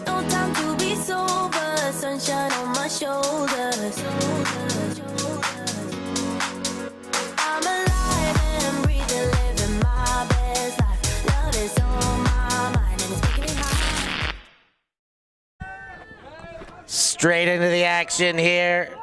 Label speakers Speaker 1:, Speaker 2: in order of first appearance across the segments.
Speaker 1: No time to be sober, sunshine on my shoulders. I'm alive and breathing, living my best life. Love is on my mind and it's making it high.
Speaker 2: Straight into the action here.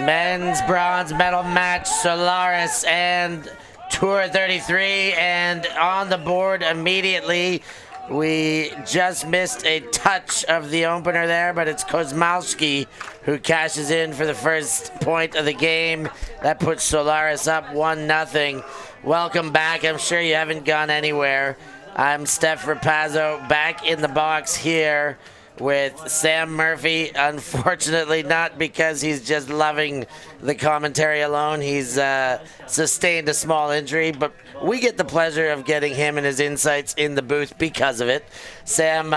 Speaker 2: Men's bronze medal match, Solaris and Tour 33, and on the board immediately. We just missed a touch of the opener there, but it's Kozmalski who cashes in for the first point of the game. That puts Solaris up 1-0. Welcome back. I'm sure you haven't gone anywhere. I'm Stef Pazzo back in the box here with Sam Murphy. Unfortunately, not because he's just loving the commentary alone. He's sustained a small injury, but we get the pleasure of getting him and his insights in the booth because of it. Sam,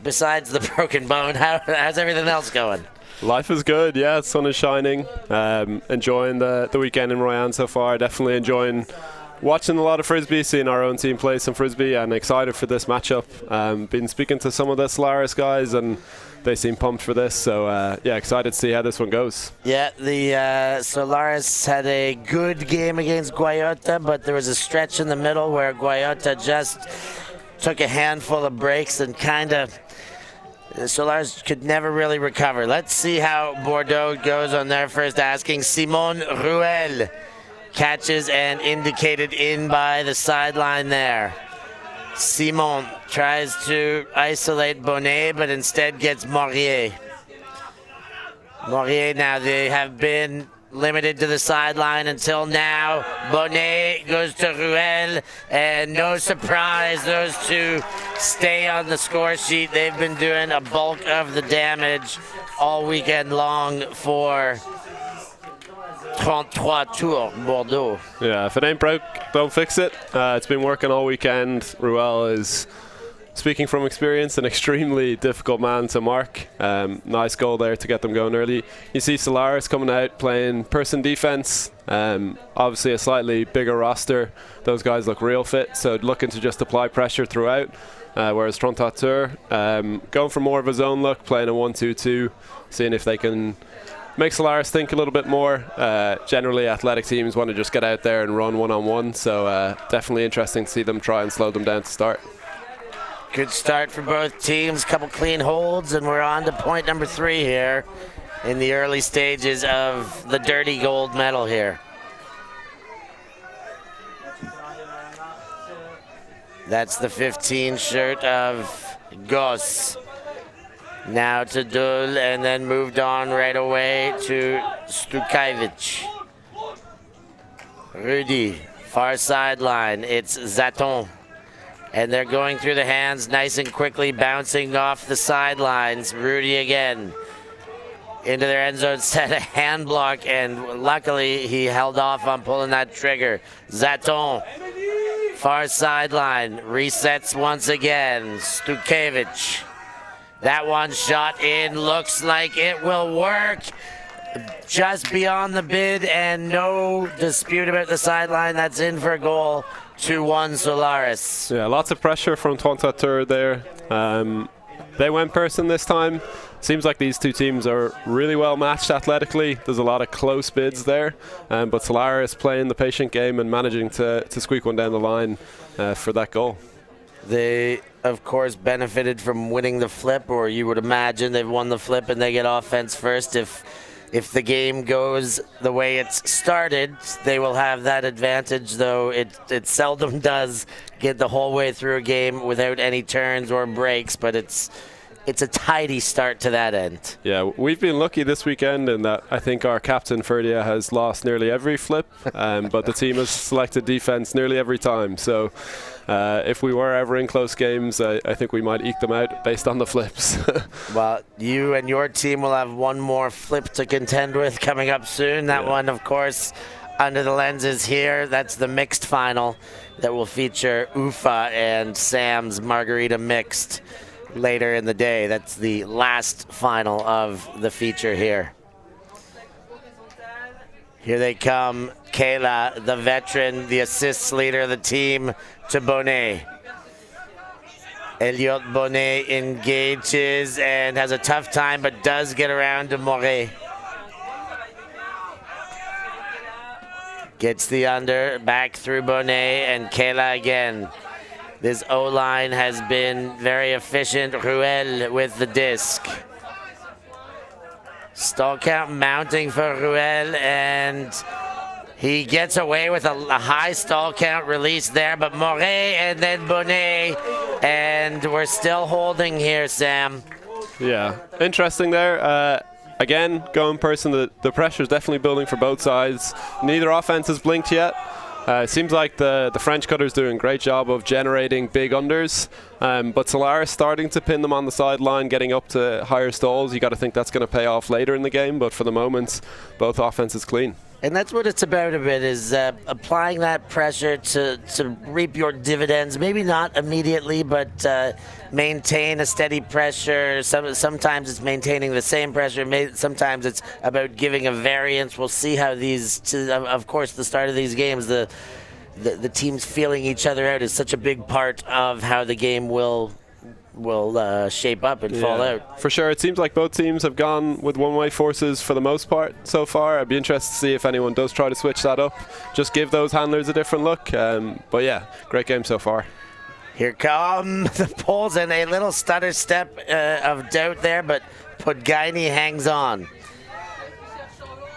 Speaker 2: besides the broken bone, how's everything else going?
Speaker 3: Life is good, yeah. The sun is shining. Enjoying the weekend in Royan so far. Definitely enjoying watching a lot of Frisbee, seeing our own team play some Frisbee, and excited for this matchup. Been speaking to some of the Solaris guys, and they seem pumped for this. So, yeah, excited to see how this one goes.
Speaker 2: Yeah, the Solaris had a good game against Guayota, but there was a stretch in the middle where Guayota just took a handful of breaks and kind of Solaris could never really recover. Let's see how Bordeaux goes on their first asking. Simon Ruel catches and indicated in by the sideline there. Simon tries to isolate Bonnet, but instead gets Morier. Morier now, they have been limited to the sideline until now. Bonnet goes to Ruel, and no surprise, those two stay on the score sheet. They've been doing a bulk of the damage all weekend long for 33 Tours, Bordeaux.
Speaker 3: Yeah, if it ain't broke, don't fix it. It's been working all weekend. Ruel is, speaking from experience, an extremely difficult man to mark. Nice goal there to get them going early. You see Solaris coming out playing person defense. Obviously a slightly bigger roster. Those guys look real fit, so looking to just apply pressure throughout. Whereas Tour going for more of a zone look, playing a 1-2-2, seeing if they can make Solaris think a little bit more. Generally, athletic teams want to just get out there and run one-on-one, so definitely interesting to see them try and slow them down to start.
Speaker 2: Good start for both teams, couple clean holds, and we're on to point number 3 here in the early stages of the dirty gold medal here. That's the 15 shirt of Goss. Now to Dul, and then moved on right away to Stukajevich. Rudy, far sideline, it's Zaton. And they're going through the hands nice and quickly, bouncing off the sidelines. Rudy again into their end zone, set a hand block, and luckily he held off on pulling that trigger. Zaton, far sideline, resets once again. Stukajevich. That one shot in, looks like it will work. Just beyond the bid, and no dispute about the sideline. That's in for a goal. 2-1 Solaris.
Speaker 3: Yeah, lots of pressure from Tour there. They went person this time. Seems like these two teams are really well matched athletically. There's a lot of close bids there, but Solaris playing the patient game and managing to squeak one down the line for that goal.
Speaker 2: They, of course, benefited from winning the flip, or you would imagine they've won the flip and they get offense first. If the game goes the way it's started, they will have that advantage, though it seldom does get the whole way through a game without any turns or breaks, but it's a tidy start to that end. Yeah,
Speaker 3: we've been lucky this weekend in that I think our captain, Ferdia, has lost nearly every flip, but the team has selected defense nearly every time. So if we were ever in close games, I think we might eke them out based on the flips.
Speaker 2: Well, you and your team will have one more flip to contend with coming up soon. That one, of course, under the lenses here. That's the mixed final that will feature Ufa and Sam's Margarita Mixed later in the day. That's the last final of the feature here. Here they come. Kayla, the veteran, the assists leader of the team, to Bonnet. Elliot Bonnet engages and has a tough time, but does get around to Moret. Gets the under, back through Bonnet, and Kayla again. This O-line has been very efficient. Ruel with the disc. Stall count mounting for Ruel, and he gets away with a high stall count release there, but Moret and then Bonnet, and we're still holding here, Sam.
Speaker 3: Yeah, interesting there. Again, going person, the pressure is definitely building for both sides. Neither offense has blinked yet. It seems like the French cutter's doing a great job of generating big unders, but Solaris starting to pin them on the sideline, getting up to higher stalls. You got to think that's going to pay off later in the game, but for the moment, both offenses clean.
Speaker 2: And that's what it's about a bit, is applying that pressure to reap your dividends. Maybe not immediately, but maintain a steady pressure. Sometimes it's maintaining the same pressure. Sometimes it's about giving a variance. We'll see how these, of course, the start of these games, the teams feeling each other out is such a big part of how the game will shape up and fall out. For sure.
Speaker 3: It seems like both teams have gone with one-way forces for the most part so far. I'd be interested to see if anyone does try to switch that up. Just give those handlers a different look. But yeah, great game so far.
Speaker 2: Here come the Poles, and a little stutter step of doubt there, but Podgaini hangs on.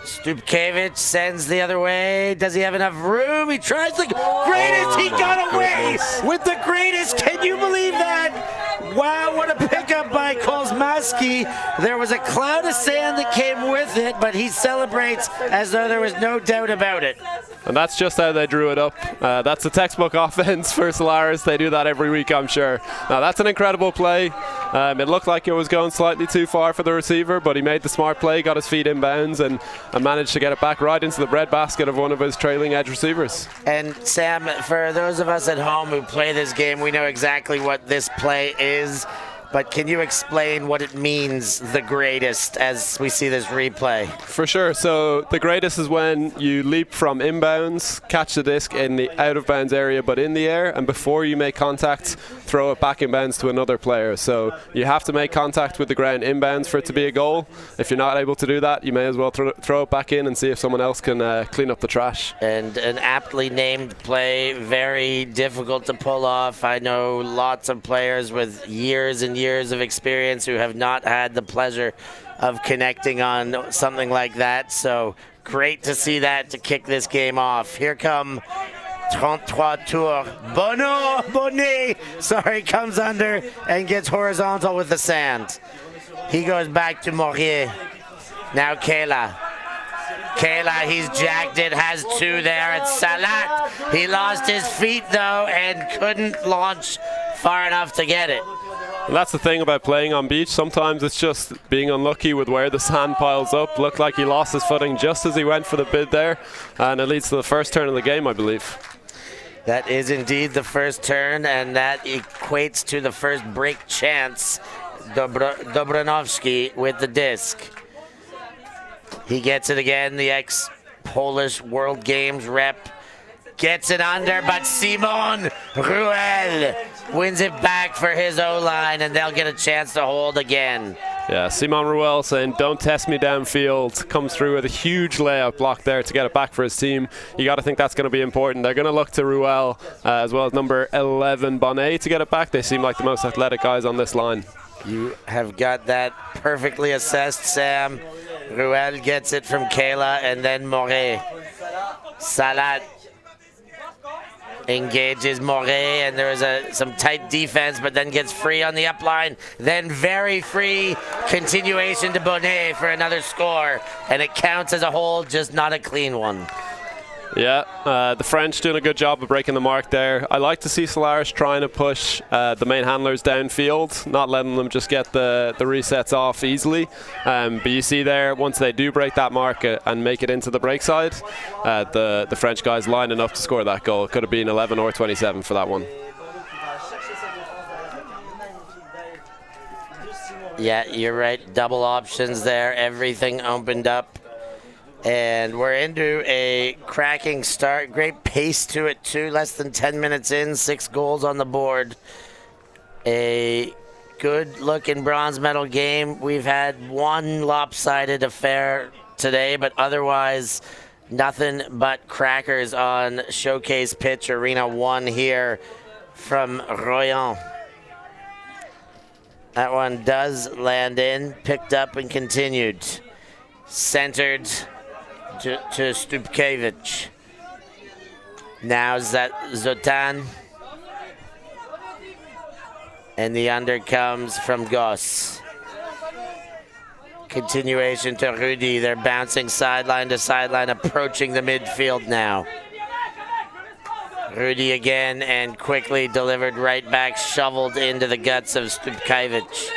Speaker 2: Stupkevich sends the other way. Does he have enough room? He tries the greatest. He got away with the greatest. Can you believe that? Wow, what a pickup by Kozmaski. There was a cloud of sand that came with it, but he celebrates as though there was no doubt about it.
Speaker 3: And that's just how they drew it up. That's a textbook offense for Solaris. They do that every week, I'm sure. Now, that's an incredible play. It looked like it was going slightly too far for the receiver, but he made the smart play, got his feet inbounds, and managed to get it back right into the breadbasket of one of his trailing edge receivers.
Speaker 2: And Sam, for those of us at home who play this game, we know exactly what this play is. But can you explain what it means, the greatest, as we see this replay?
Speaker 3: For sure. So the greatest is when you leap from inbounds, catch the disc in the out of bounds area but in the air, and before you make contact, throw it back inbounds to another player. So you have to make contact with the ground inbounds for it to be a goal. If you're not able to do that, you may as well throw it back in and see if someone else can clean up the trash.
Speaker 2: And an aptly named play, very difficult to pull off. I know lots of players with years and years of experience who have not had the pleasure of connecting on something like that. So great to see that to kick this game off. Here come 33 tours. Bonnet, comes under and gets horizontal with the sand. He goes back to Morier. Now Kayla, he's jacked it, has two there. It's Salat. He lost his feet, though, and couldn't launch far enough to get it.
Speaker 3: And that's the thing about playing on beach. Sometimes it's just being unlucky with where the sand piles up. Looked like he lost his footing just as he went for the bid there, and it leads to the first turn of the game, I believe.
Speaker 2: That is indeed the first turn, and that equates to the first break chance. Dobranovsky with the disc. He gets it again, the ex-Polish World Games rep. Gets it under, but Simon Ruel wins it back for his O-line, and they'll get a chance to hold again.
Speaker 3: Yeah, Simon Ruel saying, don't test me downfield. Comes through with a huge layup block there to get it back for his team. You got to think that's going to be important. They're going to look to Ruel as well as number 11, Bonnet, to get it back. They seem like the most athletic guys on this line.
Speaker 2: You have got that perfectly assessed, Sam. Ruel gets it from Kayla, and then Moret. Salat engages Moret, and there is some tight defense, but then gets free on the upline. Then very free continuation to Bonnet for another score, and it counts as a hold, just not a clean one.
Speaker 3: Yeah, the French doing a good job of breaking the mark there. I like to see Solaris trying to push the main handlers downfield, not letting them just get the resets off easily. But you see there, once they do break that mark and make it into the break side, the French guys lining up to score that goal. It could have been 11 or 27 for that one. Yeah, you're right. Double options there. Everything opened up.
Speaker 2: And we're into a cracking start. Great pace to it, too. Less than 10 minutes in, 6 goals on the board. A good-looking bronze medal game. We've had one lopsided affair today, but otherwise nothing but crackers on Showcase Pitch Arena 1 here from Royan. That one does land in, picked up and continued. Centered to Stupkevich. Now Zotan. And the under comes from Goss. Continuation to Rudy. They're bouncing sideline to sideline, approaching the midfield now. Rudy again, and quickly delivered right back, shoveled into the guts of Stupkevich.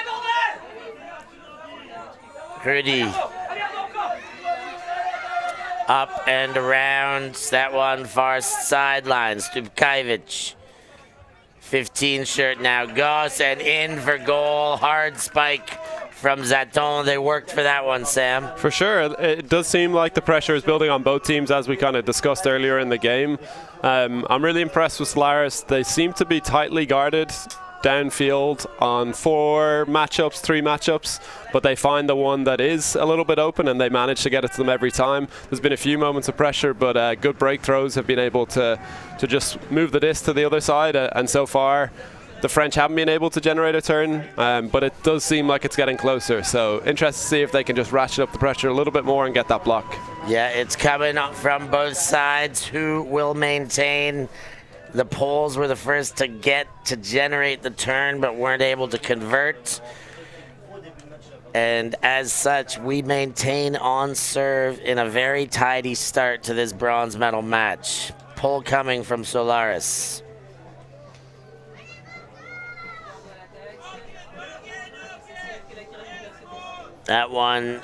Speaker 2: Rudy. Up and around. That one far sideline. Stupkevich. 15 shirt now. Goss and in for goal. Hard spike from Zaton. They worked for that one, Sam.
Speaker 3: For sure. It does seem like the pressure is building on both teams, as we kind of discussed earlier in the game. I'm really impressed with Solaris. They seem to be tightly guarded downfield on 3 matchups, but they find the one that is a little bit open and they manage to get it to them every time. There's been a few moments of pressure, but good break throws have been able to just move the disc to the other side, and so far the French haven't been able to generate a turn, but it does seem like it's getting closer. So interested to see if they can just ratchet up the pressure a little bit more and get that block.
Speaker 2: Yeah, it's coming up from both sides. Who will maintain? The Poles were the first to get to generate the turn, but weren't able to convert. And as such, we maintain on serve in a very tidy start to this bronze medal match. Pull coming from Solaris. That one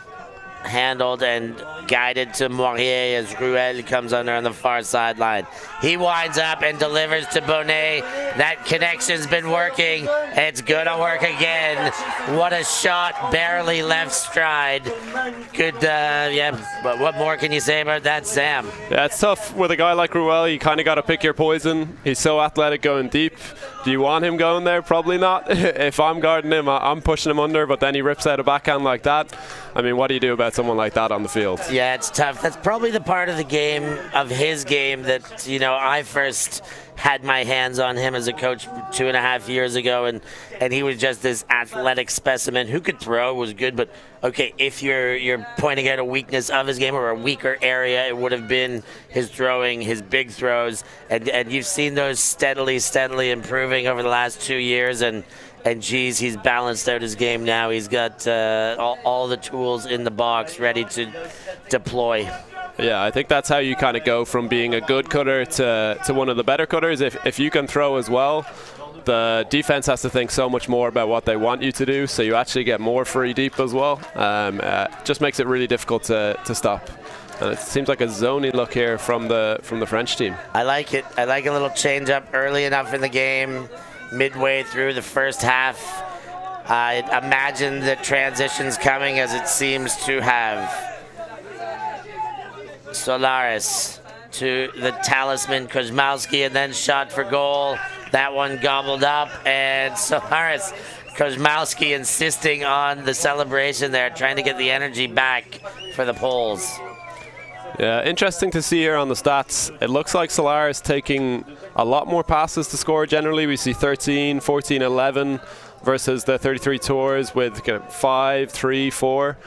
Speaker 2: handled and guided to Moirier as Ruel comes under on the far sideline. He winds up and delivers to Bonnet. That connection's been working. It's gonna work again. What a shot, barely left stride. Good, yeah, but what more can you say about that, Sam?
Speaker 3: Yeah, it's tough with a guy like Ruel. You kind of got to pick your poison. He's so athletic going deep. Do you want him going there? Probably not. If I'm guarding him, I'm pushing him under, but then he rips out a backhand like that. I mean, what do you do about someone like that on the field?
Speaker 2: Yeah, it's tough. That's probably the part of the game, of his game, that, you know, I first had my hands on him as a coach 2.5 years ago, and he was just this athletic specimen who could throw, was good, but okay, if you're pointing out a weakness of his game or a weaker area, it would have been his throwing, his big throws, and you've seen those steadily improving over the last 2 years, and geez, he's balanced out his game now. He's got all the tools in the box ready to deploy.
Speaker 3: Yeah, I think that's how you kind of go from being a good cutter to one of the better cutters. If you can throw as well, the defense has to think so much more about what they want you to do, so you actually get more free deep as well. Just makes it really difficult to stop. And it seems like a zony look here from the French team.
Speaker 2: I like it. I like a little change up early enough in the game, midway through the first half. I imagine the transitions coming, as it seems to have. Solaris to the talisman Kozmowski, and then shot for goal. That one gobbled up, and Solaris, Kozmowski insisting on the celebration there, trying to get the energy back for the Poles.
Speaker 3: Yeah, interesting to see here on the stats. It looks like Solaris taking a lot more passes to score generally. We see 13, 14, 11 versus the 33 tours with kind of 5, 3, 4.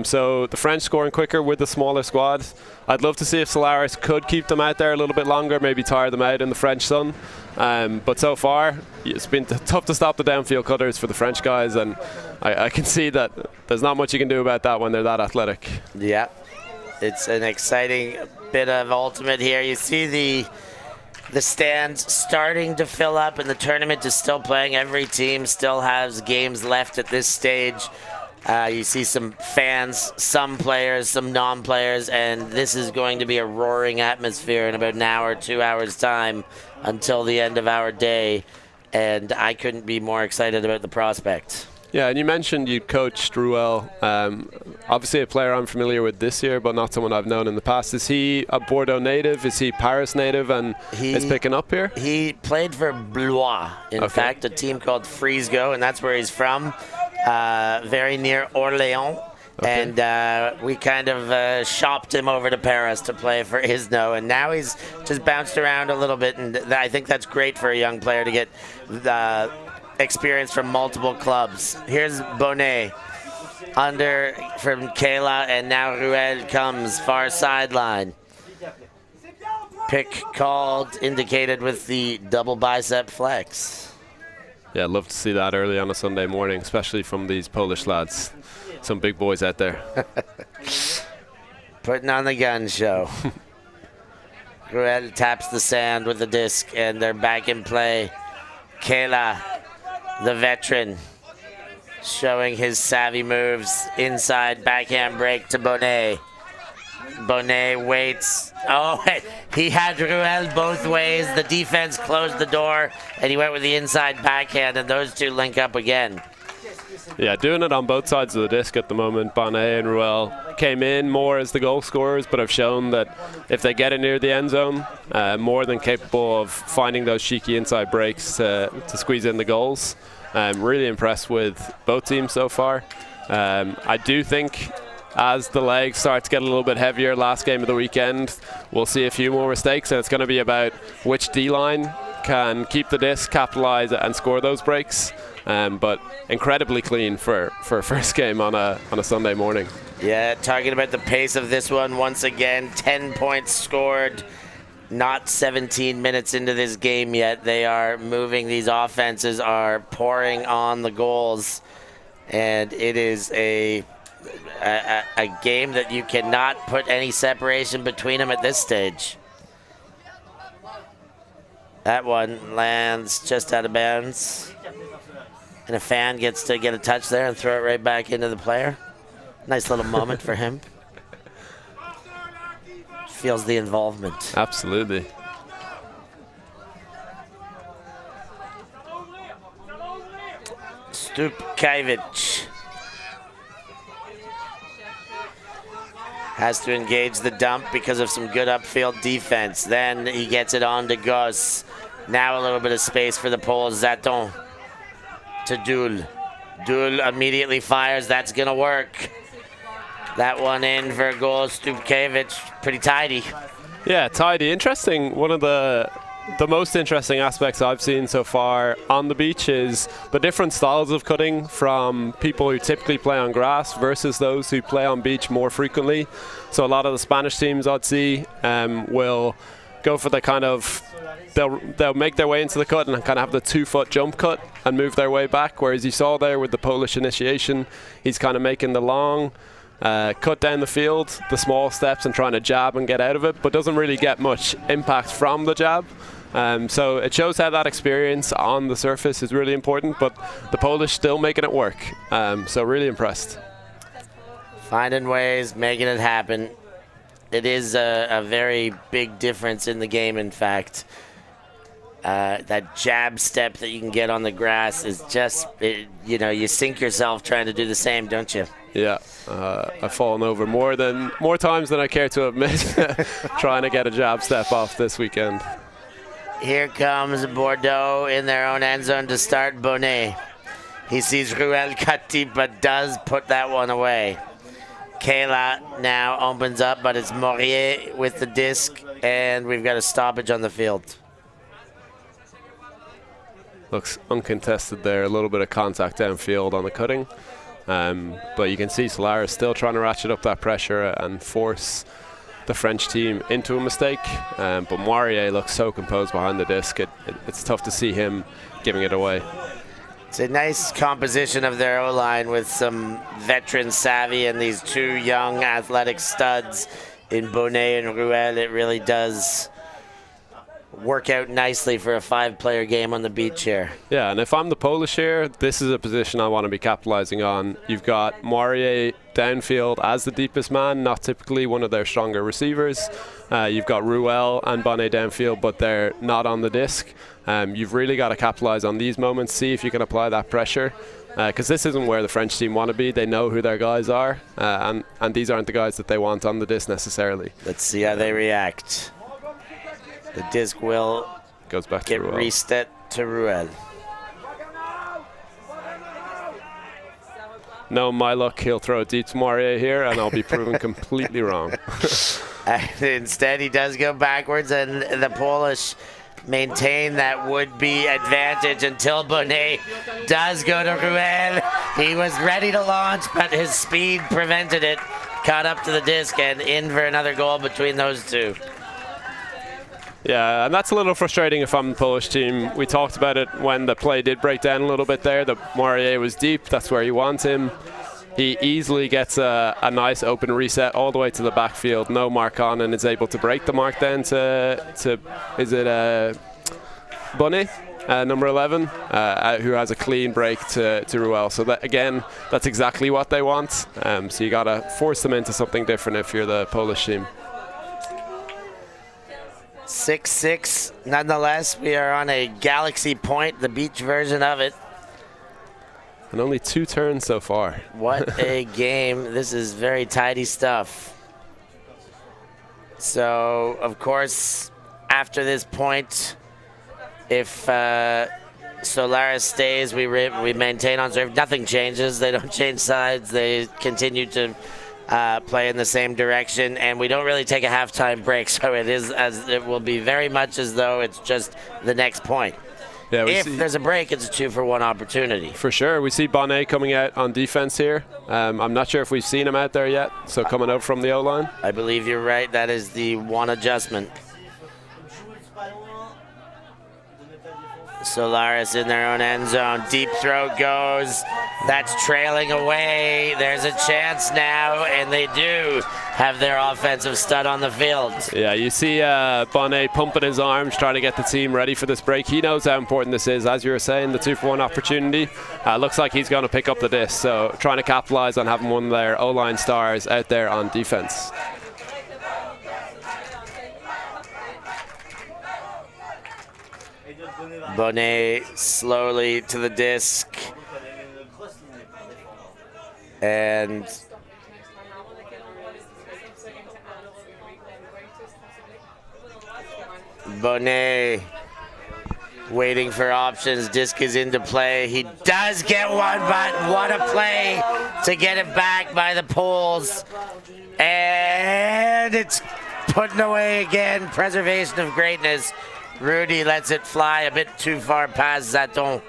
Speaker 3: So the French scoring quicker with the smaller squad. I'd love to see if Solaris could keep them out there a little bit longer, maybe tire them out in the French sun. But so far, it's been tough to stop the downfield cutters for the French guys, and I can see that there's not much you can do about that when they're that athletic.
Speaker 2: Yeah, it's an exciting bit of ultimate here. You see the stands starting to fill up, and the tournament is still playing. Every team still has games left at this stage. You see some fans, some players, some non-players, and this is going to be a roaring atmosphere in about an hour, 2 hours time until the end of our day, and I couldn't be more excited about the prospect.
Speaker 3: Yeah, and you mentioned you coached Ruel. Obviously a player I'm familiar with this year, but not someone I've known in the past. Is he a Bordeaux native? Is he Paris native and is picking up here?
Speaker 2: He played for BULA, in fact, a team called Frisbee, and that's where he's from, very near Orléans. Okay. And we kind of shopped him over to Paris to play for Isno, and now he's just bounced around a little bit, and I think that's great for a young player to get experience from multiple clubs. Here's Bonnet under from Kayla, and now Ruel comes far sideline. Pick called, indicated with the double bicep flex.
Speaker 3: Yeah, I'd love to see that early on a Sunday morning, especially from these Polish lads. Some big boys out there.
Speaker 2: Putting on the gun show. Ruel taps the sand with the disc, and they're back in play. Kayla, the veteran, showing his savvy moves. Inside backhand break to Bonnet. Bonnet waits. Oh, he had Ruel both ways. The defense closed the door, and he went with the inside backhand, and those two link up again.
Speaker 3: Yeah, doing it on both sides of the disc at the moment. Bonnet and Ruel came in more as the goal scorers, but have shown that if they get it near the end zone, more than capable of finding those cheeky inside breaks to squeeze in the goals. Really impressed with both teams so far. I do think as the legs start to get a little bit heavier, last game of the weekend, we'll see a few more mistakes, and it's going to be about which D-line can keep the disc, capitalize and score those breaks. But incredibly clean for a first game on a Sunday morning.
Speaker 2: Yeah, talking about the pace of this one once again, 10 points scored, not 17 minutes into this game yet. They are moving, these offenses are pouring on the goals, and it is a game that you cannot put any separation between them at this stage. That one lands just out of bounds. And a fan gets to get a touch there and throw it right back into the player. Nice little moment for him. Feels the involvement.
Speaker 3: Absolutely.
Speaker 2: Stupkiewicz has to engage the dump because of some good upfield defense. Then he gets it on to Gus. Now a little bit of space for the Poles. Zaton to Dul. Dul immediately fires. That's going to work. That one in for a goal. Stupkiewicz, pretty tidy.
Speaker 3: Yeah, tidy. Interesting. One of the most interesting aspects I've seen so far on the beach is the different styles of cutting from people who typically play on grass versus those who play on beach more frequently. So a lot of the Spanish teams I'd see will go for the kind of, they'll make their way into the cut and kind of have the 2-foot jump cut and move their way back, whereas you saw there with the Polish initiation, he's kind of making the long cut down the field, the small steps, and trying to jab and get out of it, but doesn't really get much impact from the jab. So it shows how that experience on the surface is really important, but the Polish still making it work. So really impressed.
Speaker 2: Finding ways, making it happen. It is a very big difference in the game, in fact. That jab step that you can get on the grass is just, you sink yourself trying to do the same, don't you?
Speaker 3: Yeah, I've fallen over more times than I care to admit trying to get a jab step off this weekend.
Speaker 2: Here comes Bordeaux in their own end zone to start Bonnet. He sees Ruel cut deep, but does put that one away. Kayla now opens up, but it's Morier with the disc, and we've got a stoppage on the field.
Speaker 3: Looks uncontested there, a little bit of contact downfield on the cutting. But you can see Solaris still trying to ratchet up that pressure and force the French team into a mistake. But Morier looks so composed behind the disc. It's tough to see him giving it away.
Speaker 2: It's a nice composition of their O-line with some veteran savvy and these two young athletic studs in Bonnet and Ruel. It really does work out nicely for a 5-player game on the beach here.
Speaker 3: Yeah, and if I'm the Polish here, this is a position I want to be capitalizing on. You've got Morier downfield as the deepest man, not typically one of their stronger receivers. You've got Ruel and Bonnet downfield, but they're not on the disc. You've really got to capitalize on these moments, see if you can apply that pressure. because this isn't where the French team want to be. They know who their guys are, and these aren't the guys that they want on the disc necessarily.
Speaker 2: Let's see how they react. The disc will
Speaker 3: Goes back
Speaker 2: get
Speaker 3: to Ruel.
Speaker 2: reset to Ruel.
Speaker 3: No, my luck, he'll throw it deep to Moirier here, and I'll be proven completely wrong.
Speaker 2: And instead, he does go backwards, and the Polish maintain that would-be advantage until Bonnet does go to Ruel. He was ready to launch, but his speed prevented it. Caught up to the disc and in for another goal between those two.
Speaker 3: Yeah, and that's a little frustrating if I'm the Polish team. We talked about it when the play did break down a little bit there. The Moirier was deep. That's where you want him. He easily gets a nice open reset all the way to the backfield. No mark on, and is able to break the mark then to is it Bonnet, number 11, who has a clean break to Ruel. So that, again, that's exactly what they want. So you got to force them into something different if you're the Polish team.
Speaker 2: 6-6. Nonetheless, we are on a Galaxy Point, the beach version of it.
Speaker 3: And only 2 turns so far.
Speaker 2: What a game. This is very tidy stuff. So, of course, after this point, if Solaris stays, we maintain on serve. Nothing changes. They don't change sides. They continue to play in the same direction, and we don't really take a halftime break, so it will be very much as though it's just the next point.
Speaker 3: Yeah,
Speaker 2: if there's a break, it's a 2-for-1 opportunity.
Speaker 3: For sure. We see Bonnet coming out on defense here. I'm not sure if we've seen him out there yet, so coming out from the O-line.
Speaker 2: I believe you're right. That is the one adjustment. Solaris in their own end zone. Deep throw goes. That's trailing away. There's a chance now, and they do have their offensive stud on the field.
Speaker 3: Yeah, you see Bonnet pumping his arms, trying to get the team ready for this break. He knows how important this is. As you were saying, the 2-for-1 opportunity. Looks like he's going to pick up the disc, so trying to capitalize on having one of their O-line stars out there on defense.
Speaker 2: Bonnet slowly to the disc. And Bonnet waiting for options. Disc is into play. He does get one, but what a play to get it back by the Poles. And it's putting away again. Preservation of greatness. Rudy lets it fly a bit too far past Zaton.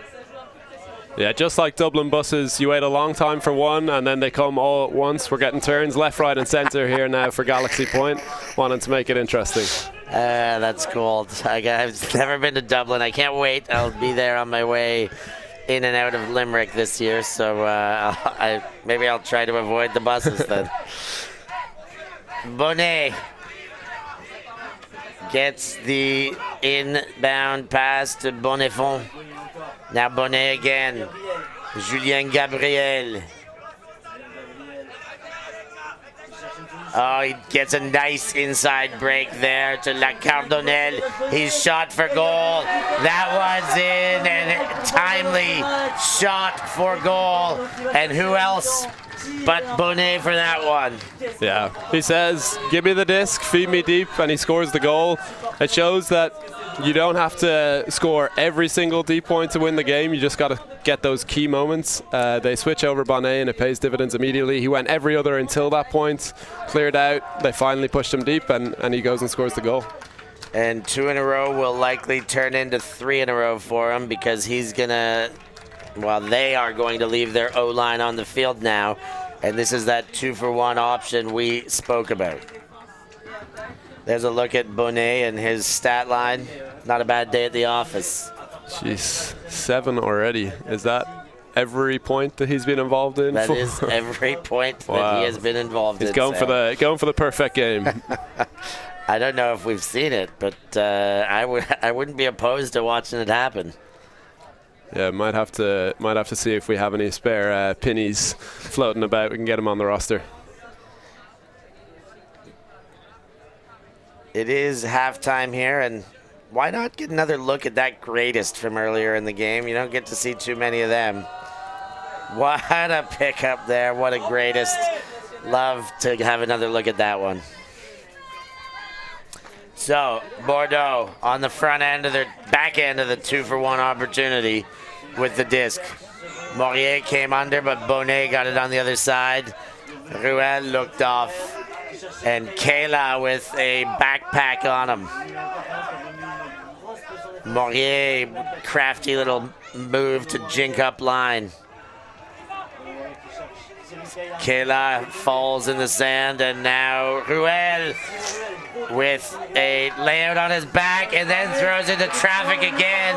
Speaker 3: Yeah, just like Dublin buses, you wait a long time for one, and then they come all at once. We're getting turns left, right, and centre here now for Galaxy Point, wanting to make it interesting.
Speaker 2: That's cool. I've never been to Dublin. I can't wait. I'll be there on my way in and out of Limerick this year, so maybe I'll try to avoid the buses then. Bonnet gets the inbound pass to Bonnefond. Now Bonnet again. Julien Gabriel. Oh, he gets a nice inside break there to La Cardonnel. He's shot for goal. That one's in, and timely shot for goal. And who else but Bonnet for that one?
Speaker 3: Yeah, he says, give me the disc, feed me deep, and he scores the goal. It shows that you don't have to score every single deep point to win the game. You just got to get those key moments. They switch over Bonnet, and it pays dividends immediately. He went every other until that point, cleared out. They finally pushed him deep, and he goes and scores the goal.
Speaker 2: And 2 in a row will likely turn into 3 in a row for him, because he's going to, well, they are going to leave their O-line on the field now. And this is that 2-for-1 option we spoke about. There's a look at Bonnet and his stat line. Not a bad day at the office.
Speaker 3: Jeez, 7 already. Is that every point that he's been involved in?
Speaker 2: That is every point that he has been involved in.
Speaker 3: He's going for the perfect game.
Speaker 2: I don't know if we've seen it, but I wouldn't be opposed to watching it happen.
Speaker 3: Yeah, might have to see if we have any spare pennies floating about. We can get them on the roster.
Speaker 2: It is halftime here, and why not get another look at that greatest from earlier in the game? You don't get to see too many of them. What a pickup there. What a greatest. Love to have another look at that one. So, Bordeaux on the front end of their back end of the 2-for-1 opportunity with the disc. Morier came under, but Bonnet got it on the other side. Ruel looked off. And Kayla with a backpack on him. Morier, crafty little move to jink up line. Kayla falls in the sand, and now Ruel with a layout on his back and then throws into traffic again,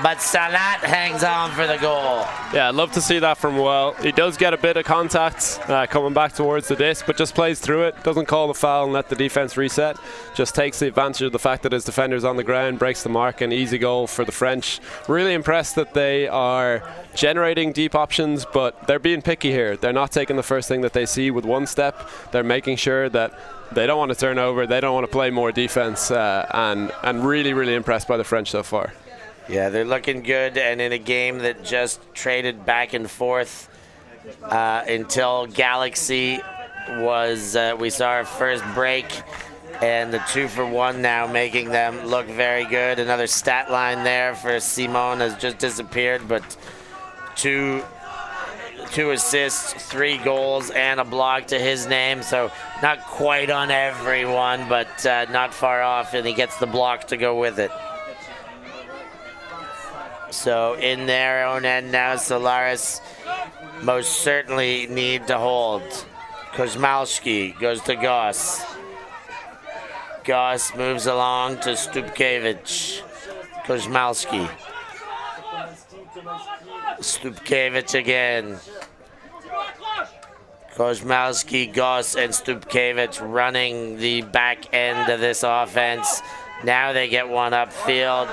Speaker 2: but Salat hangs on for the goal.
Speaker 3: Yeah, I'd love to see that from Ruel. He does get a bit of contact coming back towards the disc, but just plays through it, doesn't call the foul and let the defense reset, just takes the advantage of the fact that his defender's on the ground, breaks the mark, and easy goal for the French. Really impressed that they are generating deep options, but they're being picky here. They're not taking the first thing that they see with one step. They're making sure that they don't want to turn over, they don't want to play more defense, and really, really impressed by the French so far.
Speaker 2: Yeah, they're looking good, and in a game that just traded back and forth until Galaxy was, we saw our first break, and the 2-for-1 now making them look very good. Another stat line there for Simon has just disappeared, but two assists, 3 goals, and a block to his name. So not quite on everyone, but not far off, and he gets the block to go with it. So in their own end now, Solaris most certainly need to hold. Kozmalski goes to Goss. Goss moves along to Stupkevich. Kozmalski. Stupkevich again. Kozmalski, Goss, and Stupkevich running the back end of this offense. Now they get one upfield,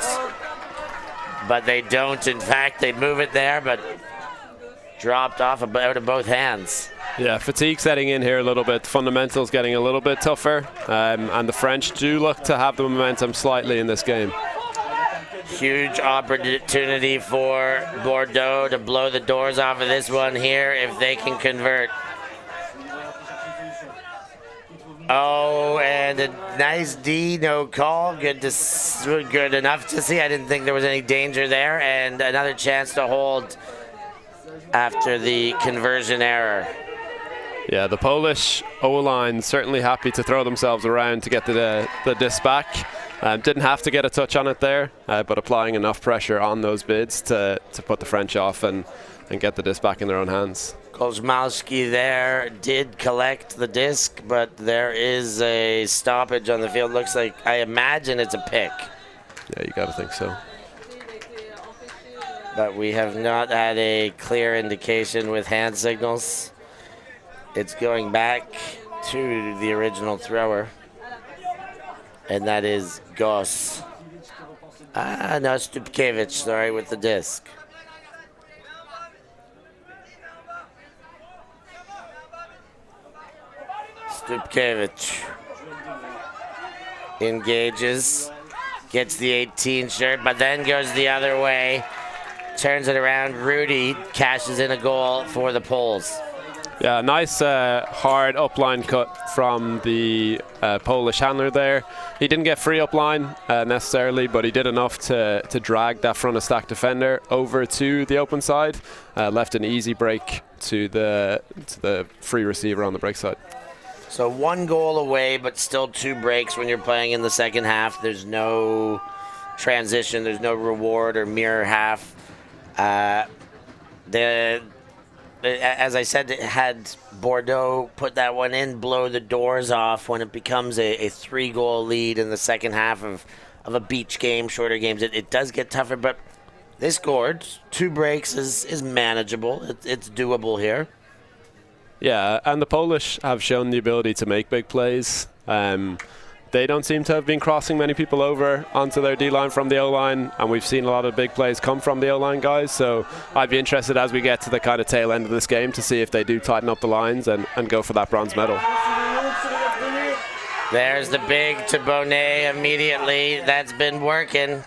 Speaker 2: but they don't. In fact, they move it there, but dropped off out of both hands.
Speaker 3: Yeah, fatigue setting in here a little bit. Fundamentals getting a little bit tougher, and the French do look to have the momentum slightly in this game.
Speaker 2: Huge opportunity for Bordeaux to blow the doors off of this one here if they can convert. Oh, and a nice D, no call. Good enough to see. I didn't think there was any danger there, and another chance to hold after the conversion error.
Speaker 3: Yeah, the Polish O-line certainly happy to throw themselves around to get the disc back. Didn't have to get a touch on it there, but applying enough pressure on those bids to put the French off and get the disc back in their own hands.
Speaker 2: Kozmalski there did collect the disc, but there is a stoppage on the field. Looks like, I imagine it's a pick.
Speaker 3: Yeah, you got to think so.
Speaker 2: But we have not had a clear indication with hand signals. It's going back to the original thrower, and that is Goss. No, Stupkevich, sorry, with the disc. Stupkevich engages, gets the 18 shirt, but then goes the other way, turns it around. Rudy cashes in a goal for the Poles.
Speaker 3: Yeah, nice hard upline cut from the Polish handler there. He didn't get free upline necessarily, but he did enough to drag that front of stack defender over to the open side. Left an easy break to the free receiver on the break side.
Speaker 2: So 1 goal away, but still 2 breaks when you're playing in the second half. There's no transition, there's no reward or mirror half. As I said, had Bordeaux put that one in, blow the doors off when it becomes a 3-goal lead in the second half of a beach game, shorter games. It does get tougher, but they scored. 2 breaks is manageable. It's doable here.
Speaker 3: Yeah, and the Polish have shown the ability to make big plays. They don't seem to have been crossing many people over onto their D-line from the O-line, and we've seen a lot of big plays come from the O-line guys, so I'd be interested as we get to the kind of tail end of this game to see if they do tighten up the lines and go for that bronze medal.
Speaker 2: There's the big to Bonnet immediately. That's been working.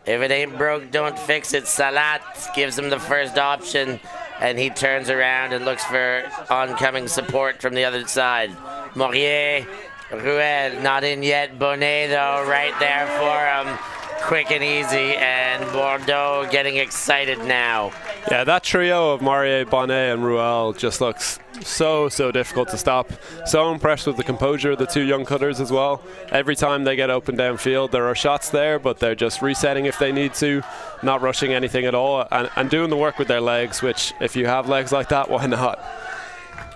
Speaker 2: If it ain't broke, don't fix it. Salat gives him the first option. and he turns around and looks for oncoming support from the other side. Morier, Ruel, not in yet. Bonnet, though, right there for him. Quick and easy, and Bordeaux getting excited now.
Speaker 3: Yeah, that trio of Morier, Bonnet, and Ruel just looks so difficult to stop. So impressed with the composure of the two young cutters as well. Every time they get open downfield, there are shots there, but they're just resetting if they need to, not rushing anything at all, and doing the work with their legs, which, if you have legs like that, why not?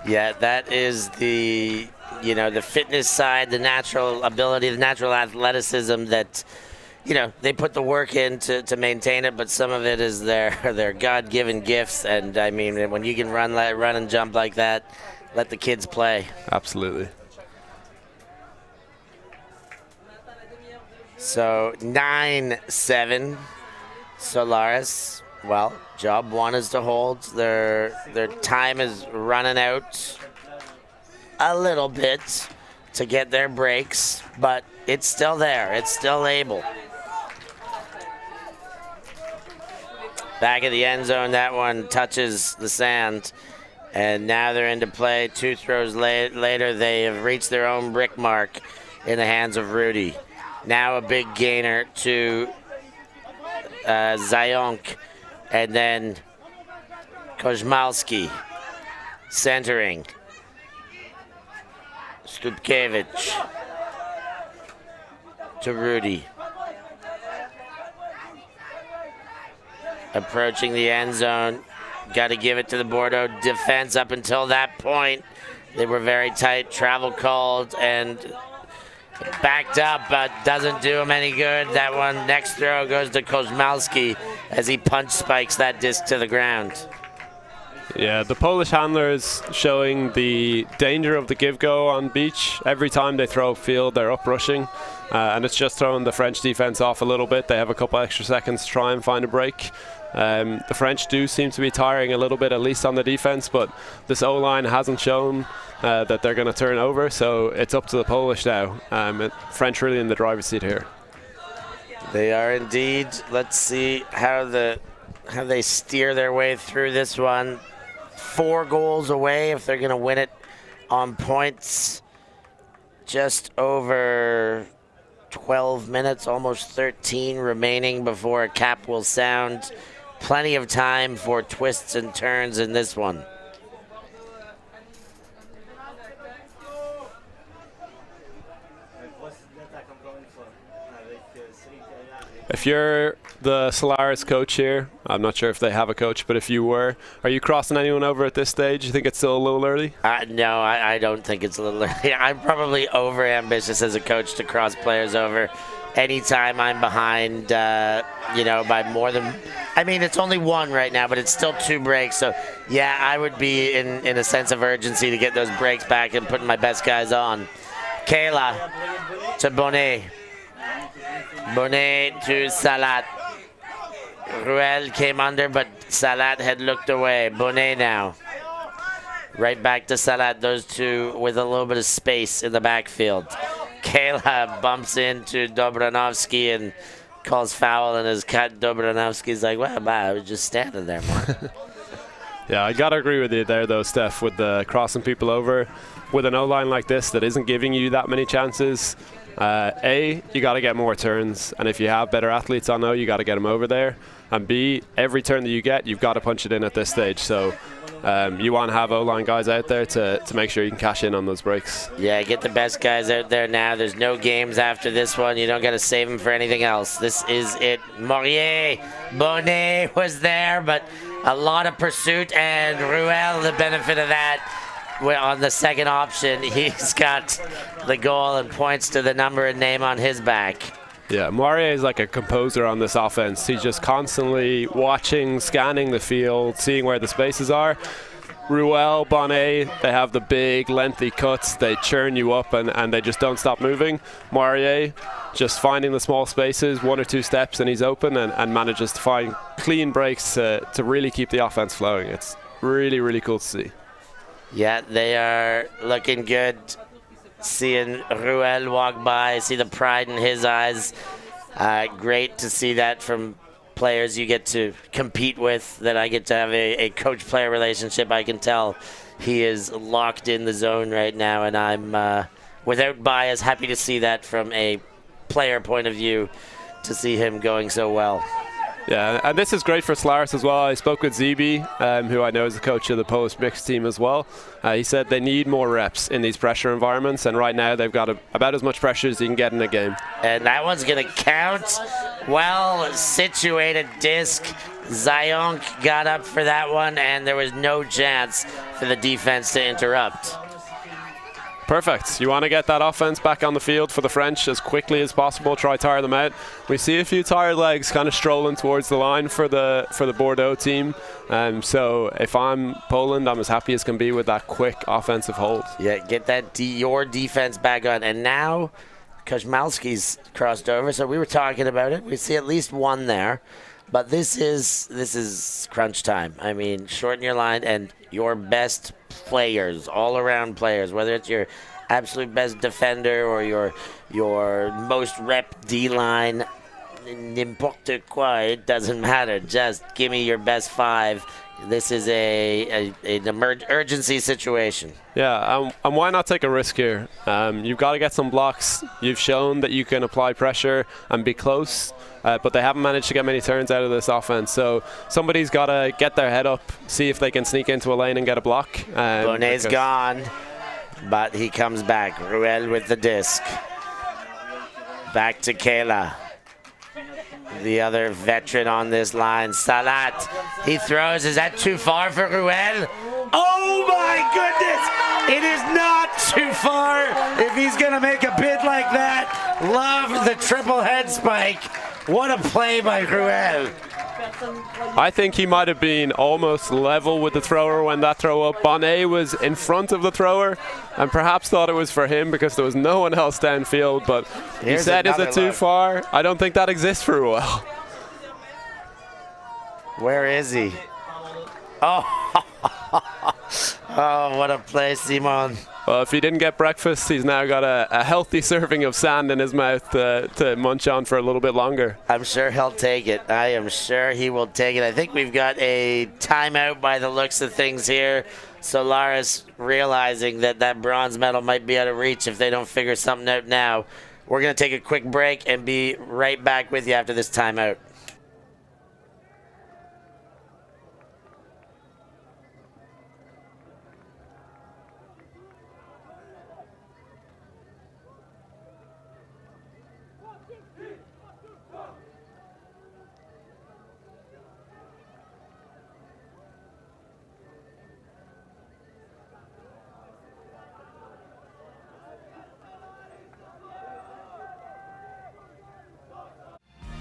Speaker 2: Yeah, that is the fitness side, the natural ability, the natural athleticism that, they put the work in to maintain it, but some of it is their God-given gifts. And I mean, when you can run and jump like that, let the kids play.
Speaker 3: Absolutely.
Speaker 2: So 9-7, Solaris. Well, job one is to hold. Their time is running out a little bit to get their breaks, but it's still there. It's still able. Back of the end zone, that one touches the sand, and now they're into play. Two throws later, they have reached their own brick mark in the hands of Rudy. Now a big gainer to Zayonk, and then Kozmalski centering. Stupkevich to Rudy. Approaching the end zone. Got to give it to the Bordeaux defense. Up until that point, they were very tight. Travel called and backed up, but doesn't do him any good. That one, next throw goes to Kozmalski as he punch spikes that disc to the ground.
Speaker 3: Yeah, the Polish handlers showing the danger of the give-go on beach. Every time they throw upfield, they're up rushing, and it's just throwing the French defense off a little bit. They have a couple extra seconds to try and find a break. The French do seem to be tiring a little bit, at least on the defense, but this O-line hasn't shown that they're going to turn over, so it's up to the Polish now. French really in the driver's seat here.
Speaker 2: They are indeed. Let's see how they steer their way through this one. 4 goals away if they're going to win it on points. Just over 12 minutes, almost 13 remaining before a cap will sound. Plenty of time for twists and turns in this one.
Speaker 3: If you're the Solaris coach here, I'm not sure if they have a coach, but if you were, are you crossing anyone over at this stage? You think it's still a little early?
Speaker 2: No, I don't think it's a little early. I'm probably over-ambitious as a coach to cross players over. Anytime I'm behind, by more than... I mean, it's only 1 right now, but it's still 2 breaks. So, yeah, I would be in a sense of urgency to get those breaks back and putting my best guys on. Kayla to Bonnet. Bonnet to Salat. Ruel came under, but Salat had looked away. Bonnet now. Right back to Salat. Those two with a little bit of space in the backfield. Kayla bumps into Dobranovsky and calls foul and is cut. Dobranovsky's like, well, I was just standing there, man.
Speaker 3: Yeah, I got to agree with you there, though, Steph, with the crossing people over. With an O-line like this that isn't giving you that many chances, you got to get more turns, and if you have better athletes on O, you got to get them over there, and B, every turn that you get, you've got to punch it in at this stage. So you want to have O-line guys out there to make sure you can cash in on those breaks.
Speaker 2: Yeah, get the best guys out there now. There's no games after this one. You don't got to save them for anything else. This is it. Morier, Bonnet was there, but a lot of pursuit, and Ruel, the benefit of that. On the second option, he's got the goal and points to the number and name on his back.
Speaker 3: Yeah, Morier is like a composer on this offense. He's just constantly watching, scanning the field, seeing where the spaces are. Ruel, Bonnet, they have the big, lengthy cuts. They churn you up, and they just don't stop moving. Morier just finding the small spaces, 1 or 2 steps, and he's open and manages to find clean breaks to really keep the offense flowing. It's really, really cool to see.
Speaker 2: Yeah, they are looking good. Seeing Ruel walk by, see the pride in his eyes. Great to see that from players you get to compete with, that I get to have a coach-player relationship. I can tell he is locked in the zone right now, and I'm, without bias, happy to see that from a player point of view, to see him going so well.
Speaker 3: Yeah, and this is great for Solaris as well. I spoke with Zibi, who I know is the coach of the Polish mixed team as well. He said they need more reps in these pressure environments, and right now they've got about as much pressure as you can get in a game.
Speaker 2: And that one's going to count. Well situated disc. Zayonk got up for that one, and there was no chance for the defense to interrupt.
Speaker 3: Perfect. You want to get that offense back on the field for the French as quickly as possible. Try tire them out. We see a few tired legs kind of strolling towards the line for the Bordeaux team. So if I'm Poland, I'm as happy as can be with that quick offensive hold.
Speaker 2: Yeah, get that your defense back on. And now Kosmalski's crossed over, so we were talking about it. We see at least one there. But this is crunch time. I mean, shorten your line, and your best players, all-around players, whether it's your absolute best defender or your most rep D-line, n'importe quoi, it doesn't matter. Just give me your best five. This is an urgency situation.
Speaker 3: Yeah, and why not take a risk here? You've got to get some blocks. You've shown that you can apply pressure and be close, but they haven't managed to get many turns out of this offense. So somebody's got to get their head up, see if they can sneak into a lane and get a block.
Speaker 2: Bonnet's gone, but he comes back. Ruel with the disc. Back to Kayla. The other veteran on this line, Salat. He throws. Is that too far for Ruel? Oh my goodness! It is not too far if he's going to make a bid like that. Love the triple head spike. What a play by Ruel.
Speaker 3: I think he might have been almost level with the thrower when that throw up. Bonnet was in front of the thrower and perhaps thought it was for him because there was no one else downfield, but he said, is it too far? I don't think that exists for Ruel.
Speaker 2: Where is he? Oh, oh, what a play, Simon.
Speaker 3: Well, if he didn't get breakfast, he's now got a healthy serving of sand in his mouth to munch on for a little bit longer.
Speaker 2: I'm sure he'll take it. I am sure he will take it. I think we've got a timeout by the looks of things here. Solaris realizing that bronze medal might be out of reach if they don't figure something out now. We're going to take a quick break and be right back with you after this timeout.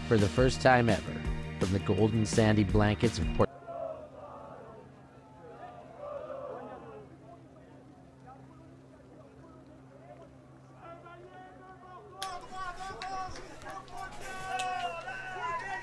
Speaker 4: For the first time ever, from the golden sandy blankets of Port.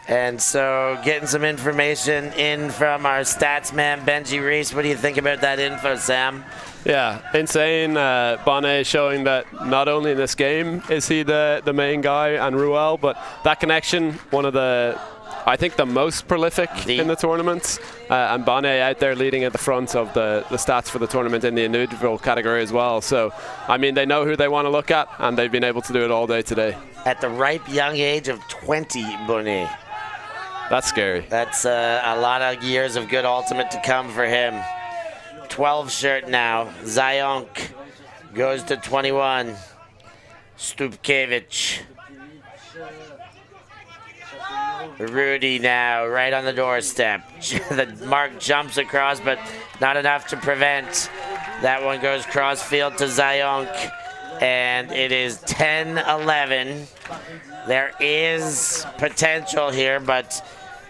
Speaker 2: And so getting some information in from our stats man, Benji Reese. What do you think about that info, Sam?
Speaker 3: Yeah, insane. Bonnet showing that not only in this game is he the main guy and Ruel, but that connection, one of the, I think, the most prolific in the tournament. And Bonnet out there leading at the front of the stats for the tournament in the individual category as well. So, I mean, they know who they want to look at, and they've been able to do it all day today.
Speaker 2: At the ripe young age of 20, Bonnet.
Speaker 3: That's scary.
Speaker 2: That's a lot of years of good ultimate to come for him. 12 shirt now. Zayonk goes to 21. Stupkevich. Rudy now right on the doorstep. The mark jumps across, but not enough to prevent. That one goes cross field to Zayonk, and it is 10-11. There is potential here, but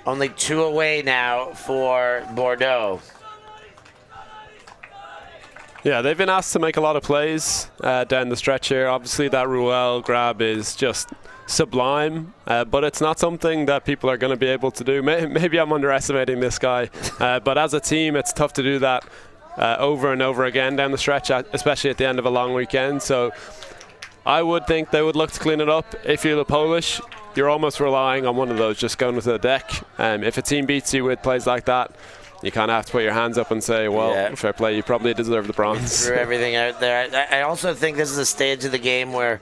Speaker 2: only 2 away now for Bordeaux.
Speaker 3: Yeah, they've been asked to make a lot of plays down the stretch here. Obviously, that Ruel grab is just sublime, but it's not something that people are going to be able to do. Maybe I'm underestimating this guy, but as a team, it's tough to do that over and over again down the stretch, especially at the end of a long weekend. So I would think they would look to clean it up if you're the Polish. you're almost relying on one of those just going to the deck. If a team beats you with plays like that, you kind of have to put your hands up and say, well, fair play, you probably deserve the bronze.
Speaker 2: Threw everything out there. I also think this is a stage of the game where,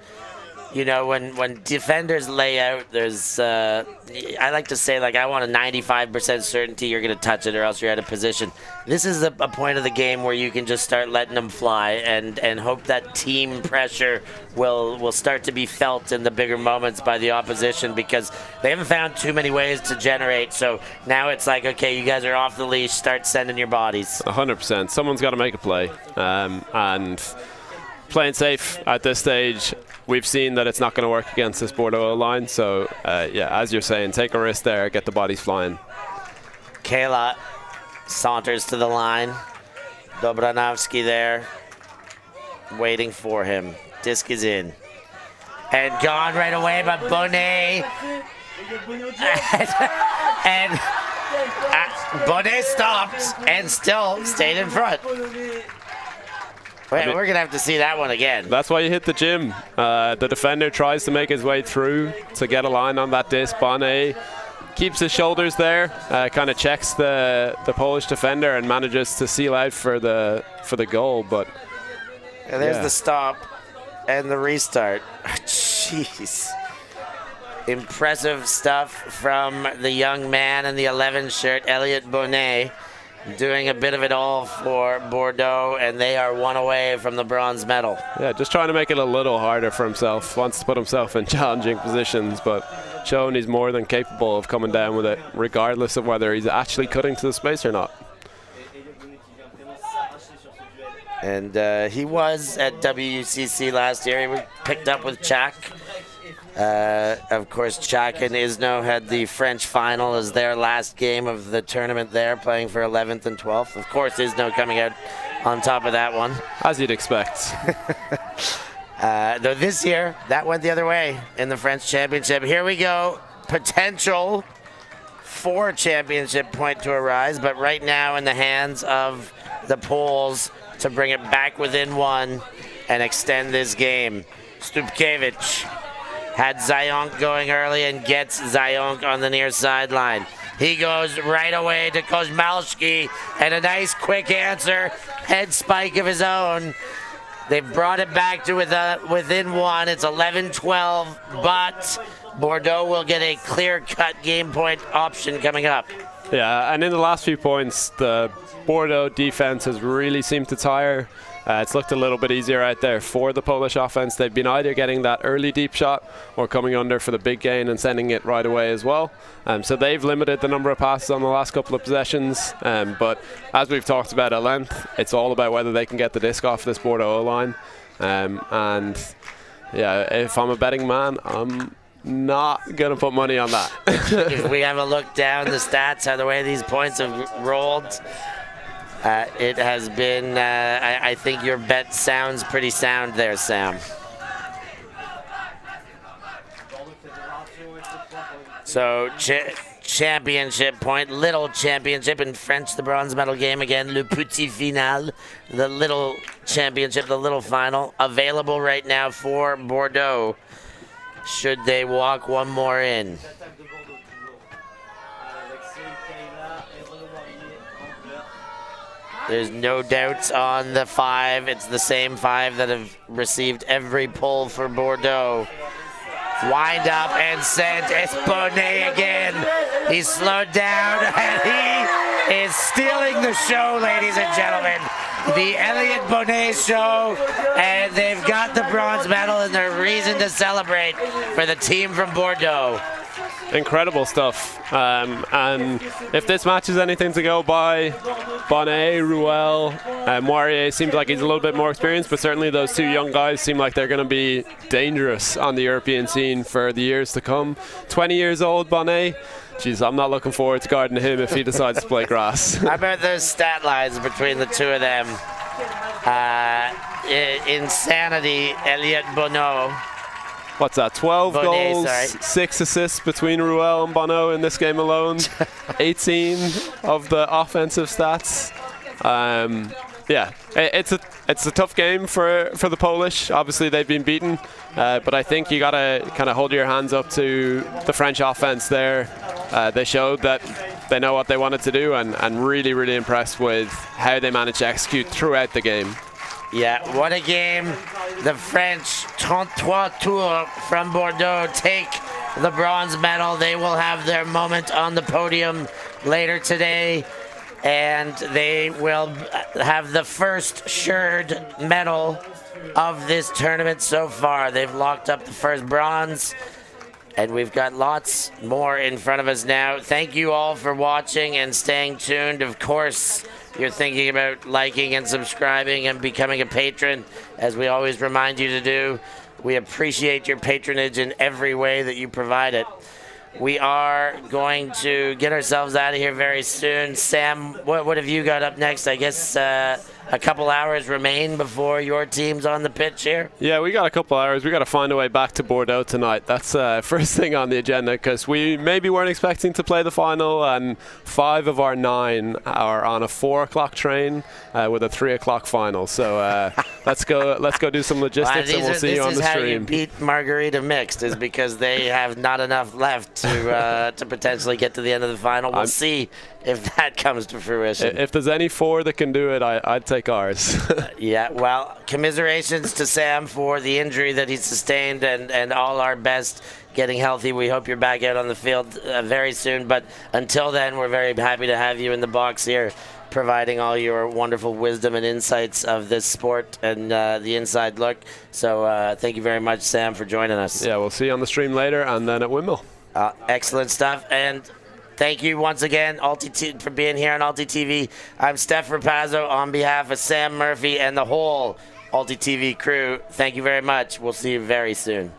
Speaker 2: you know, when defenders lay out, there's, I like to say, like, I want a 95% certainty you're going to touch it or else you're out of position. This is a point of the game where you can just start letting them fly and hope that team pressure will start to be felt in the bigger moments by the opposition, because they haven't found too many ways to generate. So now it's like, okay, you guys are off the leash, start sending your bodies.
Speaker 3: 100%. Someone's got to make a play. And playing safe at this stage, we've seen that it's not going to work against this Bordeaux line. So, yeah, as you're saying, take a risk there, get the bodies flying.
Speaker 2: Kayla saunters to the line. Dobranovsky there, waiting for him. Disc is in. And gone right away by Bonnet. and Bonnet stopped and still stayed in front. Wait, we're going to have to see that one again.
Speaker 3: That's why you hit the gym. The defender tries to make his way through to get a line on that disc. Bonnet keeps his shoulders there, kind of checks the Polish defender and manages to seal out for the goal. But
Speaker 2: and there's the stop and the restart. Jeez. Impressive stuff from the young man in the 11 shirt, Elliot Bonnet. Doing a bit of it all for Bordeaux, and they are one away from the bronze medal.
Speaker 3: Yeah, just trying to make it a little harder for himself. Wants to put himself in challenging positions, but showing he's more than capable of coming down with it, regardless of whether he's actually cutting to the space or not.
Speaker 2: And he was at WUCC last year. He was picked up with Chak. Of course, Chak and Isno had the French final as their last game of the tournament there, playing for 11th and 12th. Of course, Isno coming out on top of that one.
Speaker 3: As you'd expect.
Speaker 2: Though this year, that went the other way in the French championship. Here we go. Potential for championship point to arise, but right now in the hands of the Poles to bring it back within one and extend this game. Stupkevich had Zayonk going early and gets Zayonk on the near sideline. He goes right away to Kozmalski, and a nice quick answer, head spike of his own. They've brought it back to within one. It's 11-12, but Bordeaux will get a clear-cut game point option coming up.
Speaker 3: Yeah, and in the last few points, the Bordeaux defense has really seemed to tire. It's looked a little bit easier out there for the Polish offense. They've been either getting that early deep shot or coming under for the big gain and sending it right away as well. So they've limited the number of passes on the last couple of possessions. But as we've talked about at length, it's all about whether they can get the disc off this Bordeaux line. And yeah, if I'm a betting man, I'm not going to put money on that.
Speaker 2: If we have a look down the stats, how the way these points have rolled, it has been, I think your bet sounds pretty sound there, Sam. So, championship point, little championship in French, the bronze medal game again, le petit final, the little championship, the little final, available right now for Bordeaux, should they walk one more in. There's no doubts on the 5. It's the same 5 that have received every pull for Bordeaux. Wind up and sent. It's Bonnet again. He's slowed down and he is stealing the show, ladies and gentlemen. The Elliot Bonnet show, and they've got the bronze medal and their reason to celebrate for the team from Bordeaux.
Speaker 3: Incredible stuff. And if this match is anything to go by, Bonnet, Ruel, Moirier seems like he's a little bit more experienced, but certainly those two young guys seem like they're going to be dangerous on the European scene for the years to come. 20 years old, Bonnet. Jeez, I'm not looking forward to guarding him if he decides to play grass.
Speaker 2: How about those stat lines between the two of them? Insanity, Elliot Bonneau.
Speaker 3: What's that, 12
Speaker 2: Bonnet,
Speaker 3: goals,
Speaker 2: sorry.
Speaker 3: 6 assists between Ruel and Bonneau in this game alone. 18 of the offensive stats. Yeah, it's a tough game for the Polish. Obviously, they've been beaten, but I think you got to kind of hold your hands up to the French offense there. They showed that they know what they wanted to do, and really, really impressed with how they managed to execute throughout the game.
Speaker 2: Yeah, what a game. The French 33 Tours from Bordeaux take the bronze medal. They will have their moment on the podium later today, and they will have the first shirred medal of this tournament so far. They've locked up the first bronze, and we've got lots more in front of us now. Thank you all for watching and staying tuned. Of course, you're thinking about liking and subscribing and becoming a patron, as we always remind you to do. We appreciate your patronage in every way that you provide it. We are going to get ourselves out of here very soon. Sam, what have you got up next? I guess a couple hours remain before your team's on the pitch here.
Speaker 3: Yeah, we got a couple hours. We got to find a way back to Bordeaux tonight. That's first thing on the agenda, because we maybe weren't expecting to play the final, and 5 of our 9 are on a 4 o'clock train with a 3 o'clock final. So let's go do some logistics, and we'll see you on the stream.
Speaker 2: This is how you beat Margarita Mixed, is because they have not enough left to potentially get to the end of the final. We'll see if that comes to fruition.
Speaker 3: If there's any 4 that can do it, I'd take ours.
Speaker 2: Yeah, well, commiserations to Sam for the injury that he sustained, and all our best getting healthy. We hope you're back out on the field very soon, but until then, we're very happy to have you in the box here, providing all your wonderful wisdom and insights of this sport and the inside look. So thank you very much, Sam, for joining us.
Speaker 3: Yeah, we'll see you on the stream later, and then at Windmill.
Speaker 2: Excellent stuff, and thank you once again, for being here on ULTI.TV. I'm Stef Pazzo on behalf of Sam Murphy and the whole ULTI.TV crew. Thank you very much. We'll see you very soon.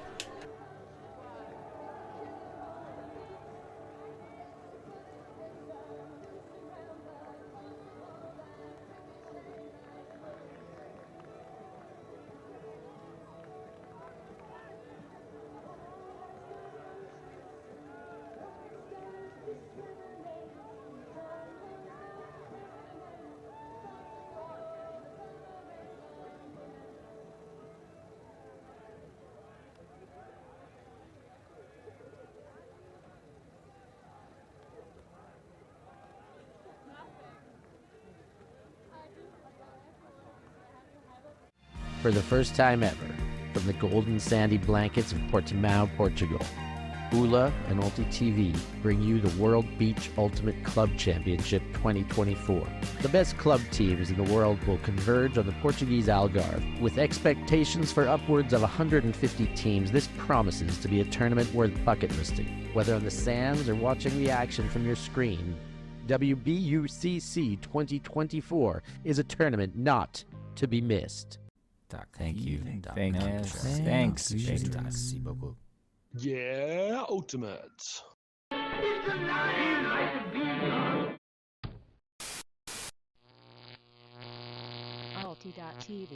Speaker 4: For the first time ever, from the golden sandy blankets of Portimao, Portugal, BULA and ULTI.TV bring you the World Beach Ultimate Club Championship 2024. The best club teams in the world will converge on the Portuguese Algarve. With expectations for upwards of 150 teams, this promises to be a tournament worth bucket listing. Whether on the sands or watching the action from your screen, WBUCC 2024 is a tournament not to be missed.
Speaker 5: Thank you.
Speaker 6: Thanks.
Speaker 5: Merci beaucoup.
Speaker 6: Yeah, Ultimate.
Speaker 7: ULTI.TV.